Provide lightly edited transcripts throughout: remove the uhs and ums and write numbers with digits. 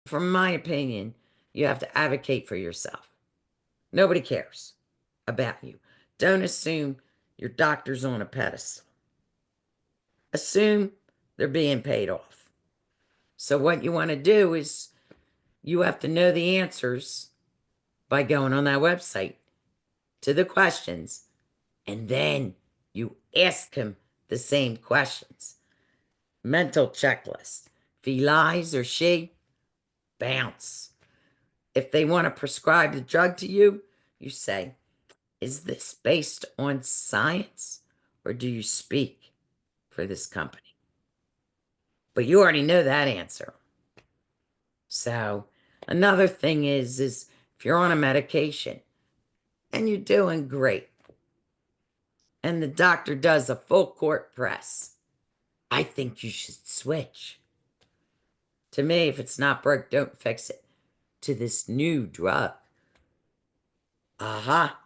from my opinion, you have to advocate for yourself. Nobody cares about you. Don't assume your doctor's on a pedestal. Assume they're being paid off. So what you want to do is you have to know the answers by going on that website to the questions, and then you ask him the same questions. Mental checklist. If he lies or she, bounce. If they want to prescribe the drug to you, you say, is this based on science or do you speak for this company? But you already know that answer. So another thing is if you're on a medication and you're doing great and the doctor does a full court press, I think you should switch. To me, if it's not broke, don't fix it. To this new drug. Aha.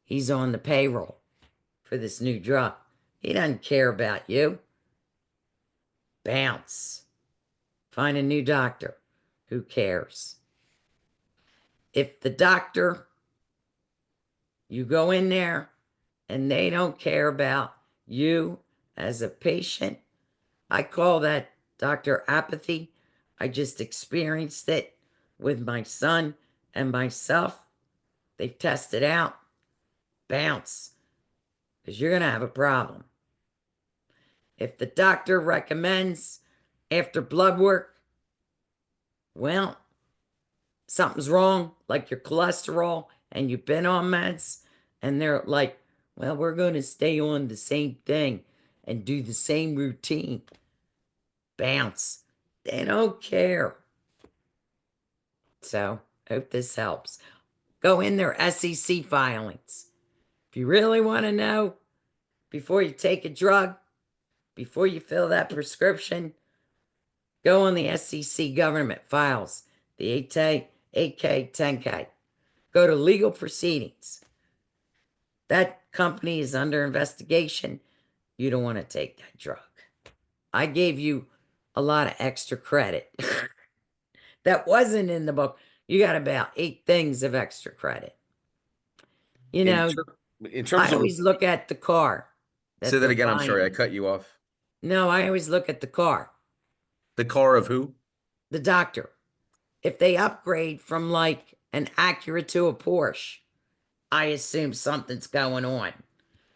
He's on the payroll for this new drug. He doesn't care about you. Bounce. Find a new doctor who cares. If the doctor, you go in there and they don't care about you as a patient, I call that Dr. Apathy. I just experienced it with my son and myself. They've tested out. Bounce, because you're going to have a problem. If the doctor recommends after blood work, well, something's wrong, like your cholesterol, and you've been on meds, and they're like, well, we're going to stay on the same thing and do the same routine. Bounce. They don't care. So, hope this helps. Go in their SEC filings. If you really want to know, before you take a drug, before you fill that prescription, go on the SEC government files, the 8K, 10K. Go to legal proceedings. That company is under investigation. You don't want to take that drug. I gave you a lot of extra credit. That wasn't in the book. You got about 8 things of extra credit. You know, in terms I of, always look at the car. say that again. I'm sorry, I cut you off. No, I always look at the car. The car of who? The doctor. If they upgrade from like an Acura to a Porsche, I assume something's going on.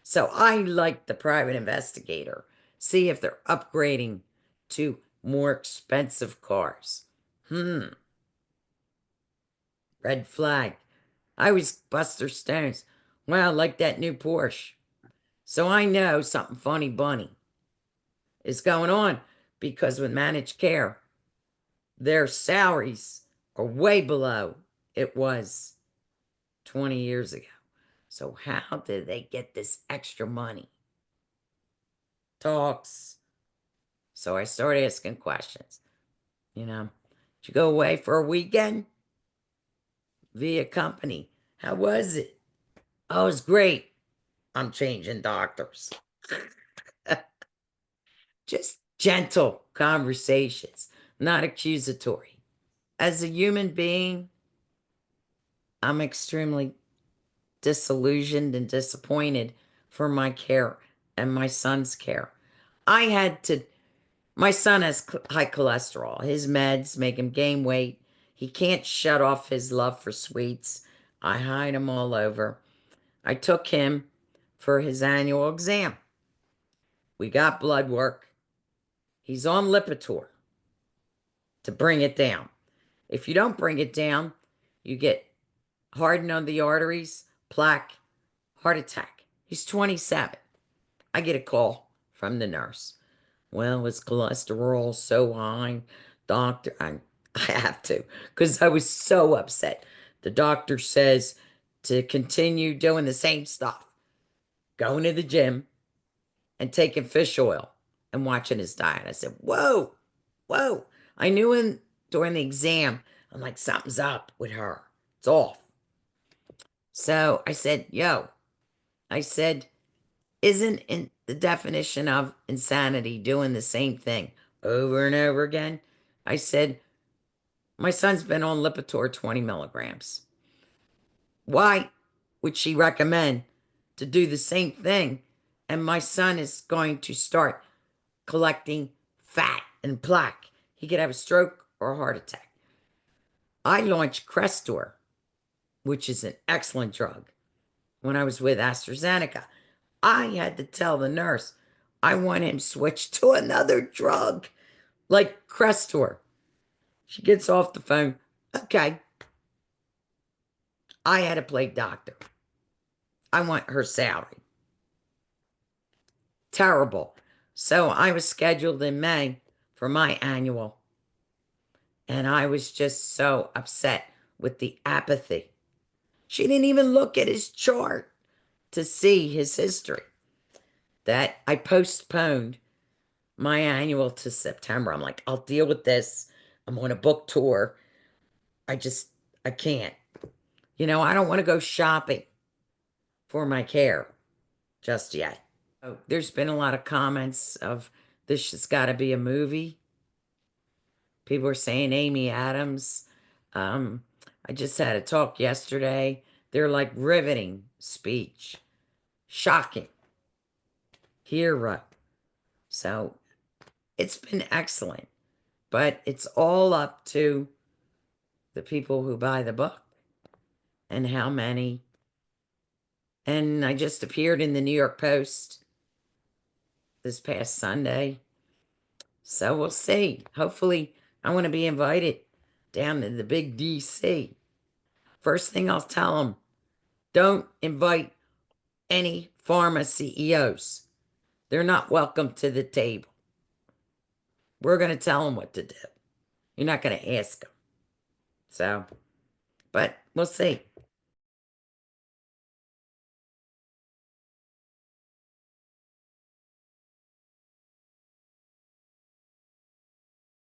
So I like the private investigator. See if they're upgrading to more expensive cars. Red flag. I was Buster Stones. Well, like that new Porsche. So I know something funny bunny is going on because with managed care, their salaries are way below it was 20 years ago. So how did they get this extra money? Talks. So I started asking questions. Did you go away for a weekend? Via company. How was it? Oh, it was great. I'm changing doctors. Just gentle conversations, not accusatory. As a human being, I'm extremely disillusioned and disappointed for my care and my son's care. My son has high cholesterol. His meds make him gain weight. He can't shut off his love for sweets. I hide him all over. I took him for his annual exam. We got blood work. He's on Lipitor to bring it down. If you don't bring it down, you get hardened on the arteries, plaque, heart attack. He's 27. I get a call from the nurse. Well, his cholesterol so high, doctor. I have to, because I was so upset. The doctor says to continue doing the same stuff, going to the gym and taking fish oil and watching his diet. I said, whoa, whoa. I knew during the exam, I'm like, something's up with her. It's off. So I said, I said, isn't in the definition of insanity doing the same thing over and over again? I said, My son's been on Lipitor 20 milligrams. Why would she recommend to do the same thing? And my son is going to start collecting fat and plaque. He could have a stroke or a heart attack. I launched Crestor, which is an excellent drug, when I was with AstraZeneca. I had to tell the nurse I want him switched to another drug like Crestor. She gets off the phone. Okay. I had to play doctor. I want her salary. Terrible. So I was scheduled in May for my annual. And I was just so upset with the apathy. She didn't even look at his chart to see his history. That I postponed my annual to September. I'm like, I'll deal with this. I'm on a book tour. I just, I can't. I don't want to go shopping for my care just yet. Oh, there's been a lot of comments of this has got to be a movie. People are saying Amy Adams. Um, I just had a talk yesterday. They're like riveting speech, shocking, hero. So it's been excellent, but it's all up to the people who buy the book and how many. And I just appeared in the New York Post this past Sunday. So we'll see. Hopefully, I want to be invited down to the big DC. First thing I'll tell them, don't invite any pharma CEOs. They're not welcome to the table. We're going to tell them what to do. You're not going to ask them. So, but we'll see.